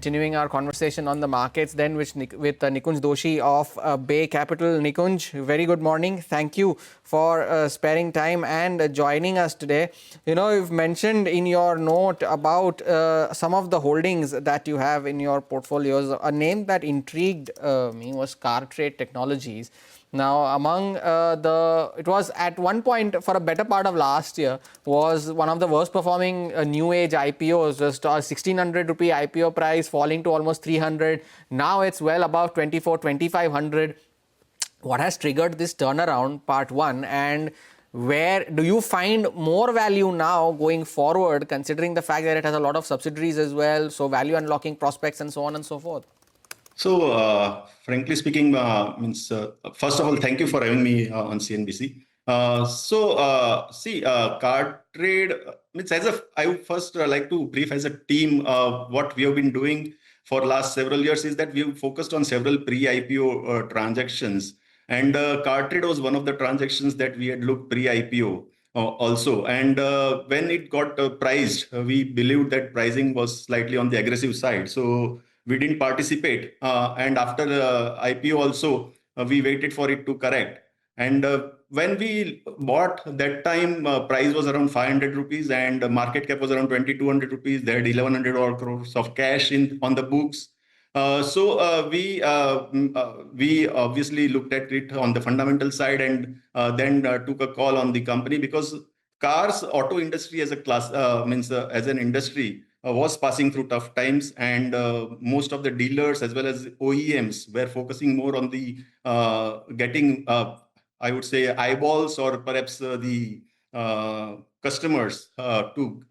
continuing our conversation on the markets then with Nikunj Doshi of Bay Capital. Nikunj, very good morning. Thank you for sparing time and joining us today. You know, you've mentioned in your note about some of the holdings that you have in your portfolios. A name that intrigued me was Car Trade Technologies. Now, among it was at one point for a better part of last year, was one of the worst performing new age IPOs, just a 1600 rupee IPO price falling to almost 300. Now it's well above 2500. What has triggered this turnaround, part one, and where do you find more value now going forward, considering the fact that it has a lot of subsidiaries as well, so value unlocking prospects and so on and so forth? So, frankly speaking, first of all, thank you for having me on CNBC. Card trade means I first like to brief as a team. What we have been doing for last several years is that we have focused on several pre-IPO transactions, and card trade was one of the transactions that we had looked pre-IPO. Also, and when it got priced, we believed that pricing was slightly on the aggressive side. So we didn't participate. And after the IPO also, we waited for it to correct. And when we bought that time, price was around 500 rupees and market cap was around 2200 rupees. They had 1100 odd crores of cash on the books. We obviously looked at it on the fundamental side and then took a call on the company, because auto industry as a class as an industry was passing through tough times, and most of the dealers as well as OEMs were focusing more on the getting I would say eyeballs, or perhaps the customers to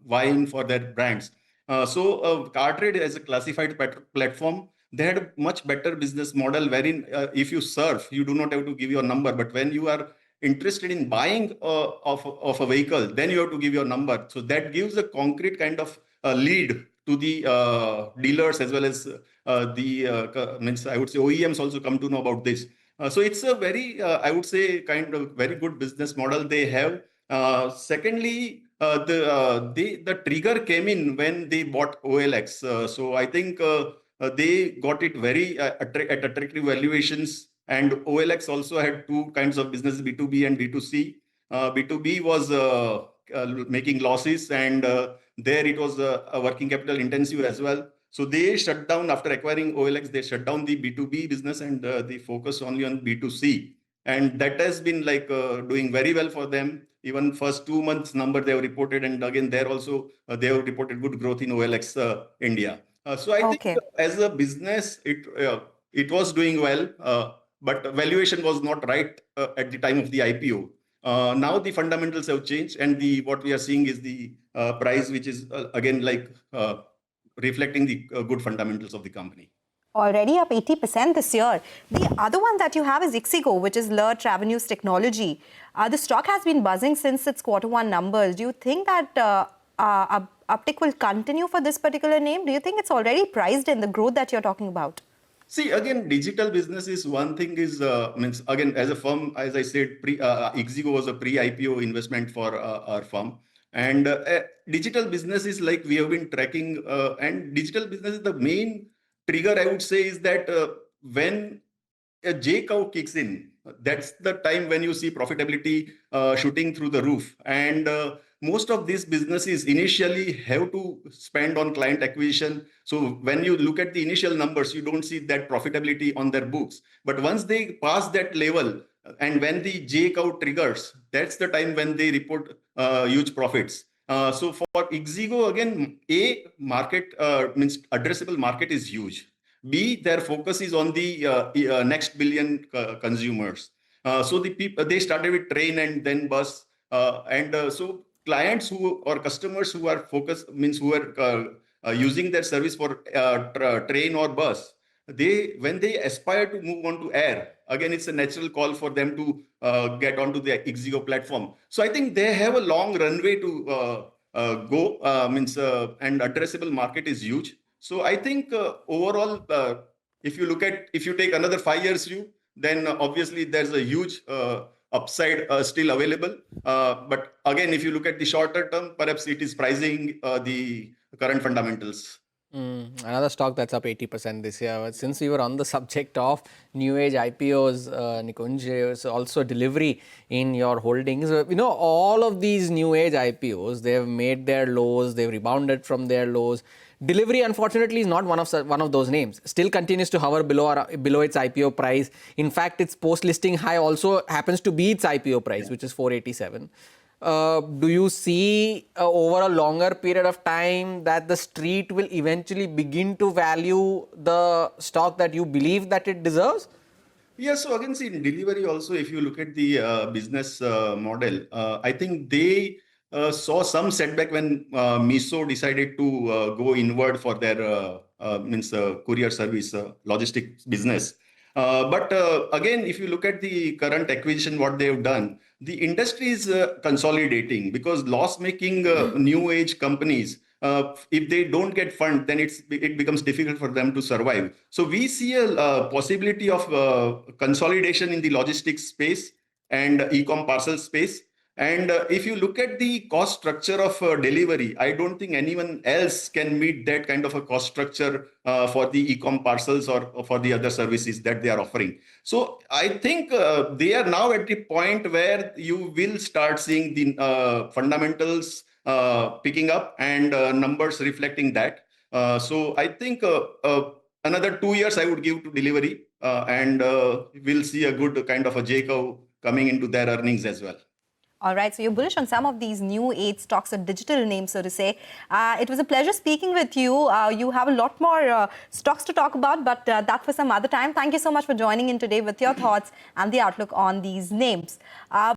vying for their brands. Car trade as a classified platform, they had a much better business model wherein if you surf, you do not have to give your number. But when you are interested in buying of a vehicle, then you have to give your number. So that gives a concrete kind of lead to the dealers as well as I would say OEMs also come to know about this. So it's a very, I would say, kind of very good business model they have. Secondly, the trigger came in when they bought OLX. So I think they got it very at attractive valuations. And OLX also had two kinds of business, B2B and B2C. B2B was making losses, and there it was working capital intensive as well. So they shut down, after acquiring OLX, they shut down the B2B business and they focused only on B2C. And that has been like doing very well for them. Even first 2 months number they have reported, and again there also they have reported good growth in OLX India. So I think as a business, it was doing well, but valuation was not right at the time of the IPO. Now the fundamentals have changed, and what we are seeing is the price, which is again like reflecting the good fundamentals of the company. Already up 80% this year. The other one that you have is ixigo, which is Lurch Avenues Technology. The stock has been buzzing since its Q1 numbers. Do you think that uptick will continue for this particular name? Do you think it's already priced in the growth that you're talking about? See, again, digital business is one thing. Again, as a firm, as I said, ixigo was a pre-IPO investment for our firm. And digital business is like we have been tracking, and digital business is the main trigger, I would say, is that when a J cow kicks in, that's the time when you see profitability shooting through the roof. And most of these businesses initially have to spend on client acquisition. So when you look at the initial numbers, you don't see that profitability on their books. But once they pass that level, and when the J cow triggers, that's the time when they report huge profits. So for ixigo, again, A, market means addressable market is huge. B, their focus is on the next billion consumers. So they started with train and then bus, so clients or customers who are focused, who are using their service for train or bus, when they aspire to move on to air, again, it's a natural call for them to get onto the ixigo platform. So I think they have a long runway to go, and addressable market is huge. So I think overall, if you take another 5 years view, then obviously there's a huge upside still available. But again, if you look at the shorter term, perhaps it is pricing the current fundamentals. Another stock that's up 80% this year. But since we were on the subject of new age IPOs, Nikunj, there's also delivery in your holdings. All of these new age IPOs, they've made their lows, they've rebounded from their lows. Delivery, unfortunately, is not one of those names. Still continues to hover below its IPO price. In fact, its post-listing high also happens to be its IPO price, which is 487. Do you see over a longer period of time that the street will eventually begin to value the stock that you believe that it deserves? Yeah, so again, see, in delivery also, if you look at the business model, I think they saw some setback when Miso decided to go inward for their courier service, logistics business. But again, if you look at the current acquisition, what they've done, the industry is consolidating because loss-making new age companies, if they don't get fund, then it becomes difficult for them to survive. So we see a possibility of consolidation in the logistics space and e-com parcel space. And if you look at the cost structure of delivery, I don't think anyone else can meet that kind of a cost structure for the e-com parcels or for the other services that they are offering. So I think they are now at the point where you will start seeing the fundamentals picking up and numbers reflecting that. So I think another 2 years I would give to delivery and we'll see a good kind of a J-curve coming into their earnings as well. All right, so you're bullish on some of these new age stocks or digital names, so to say. It was a pleasure speaking with you. You have a lot more stocks to talk about, but that for some other time. Thank you so much for joining in today with your thoughts and the outlook on these names.